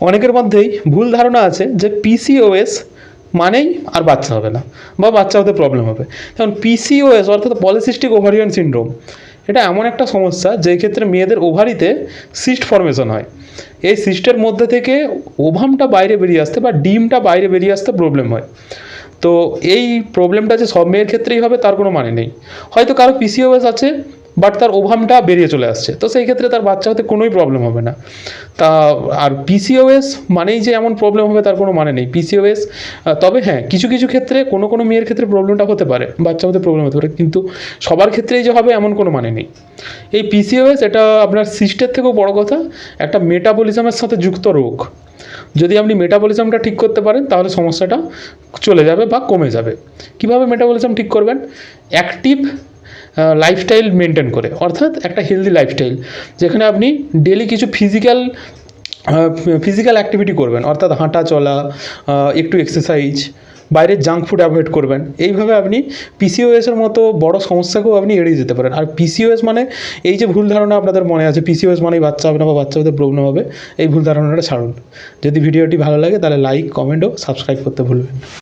অনেকের মধ্যেই ভুল ধারণা আছে যে পিসিওএস মানেই আর বাচ্চা হবে না বা বাচ্চা হতে প্রবলেম হবে। কারণ পিসিওএস অর্থাৎ পলিসিস্টিক ওভারিয়ান সিনড্রোম, এটা এমন একটা সমস্যা যেই ক্ষেত্রে মেয়েদের ওভারিতে সিস্ট ফর্মেশন হয়। এই সিস্টের মধ্যে থেকে ওভামটা বাইরে বেরিয়ে আসতে বা ডিমটা বাইরে বেরিয়ে আসতে প্রবলেম হয়। তো এই প্রবলেমটা যে সব মেয়ের ক্ষেত্রেই হবে তার কোনো মানে নেই। হয়তো কারো পিসিওএস আছে বাট তার ওভামটা বেরিয়ে চলে আসছে, তো সেই ক্ষেত্রে তার বাচ্চা হতে কোনোই প্রবলেম হবে না। তা আর পিসিওএস মানেই যে এমন প্রবলেম হবে তার কোনো মানে নেই। পিসিওএস তবে হ্যাঁ, কিছু কিছু ক্ষেত্রে কোনো মেয়ের ক্ষেত্রে প্রবলেমটা হতে পারে, বাচ্চা হতে প্রবলেম হতে পারে, কিন্তু সবার ক্ষেত্রেই যে হবে এমন কোনো মানে নেই। এই পিসিওএস এটা আপনার সিস্টের থেকেও বড় কথা একটা মেটাবলিজমের সাথে যুক্ত রোগ। যদি আপনি মেটাবলিজমটা ঠিক করতে পারেন তাহলে সমস্যাটা চলে যাবে বা কমে যাবে। কীভাবে মেটাবলিজম ঠিক করবেন? অ্যাক্টিভ লাইফস্টাইল মেনটেন করে, অর্থাৎ একটা হেলদি লাইফস্টাইল যেখানে আপনি ডেলি কিছু ফিজিক্যাল অ্যাক্টিভিটি করবেন, অর্থাৎ হাঁটা চলা, একটু এক্সারসাইজ, বাইরের জাঙ্ক ফুড অ্যাভয়েড করবেন। এইভাবে আপনি পিসিওএসের মতো বড় সমস্যাকেও আপনি এড়িয়ে যেতে পারেন। আর পিসিওএস মানে এই যে ভুল ধারণা আপনাদের মনে আছে পিসিওএস মানেই বাচ্চা হবে না বা বাচ্চা হতে প্রবলেম হবে, এই ভুল ধারণাটা ছাড়ুন। যদি ভিডিওটি ভালো লাগে তাহলে লাইক, কমেন্ট ও সাবস্ক্রাইব করতে ভুলবেন না।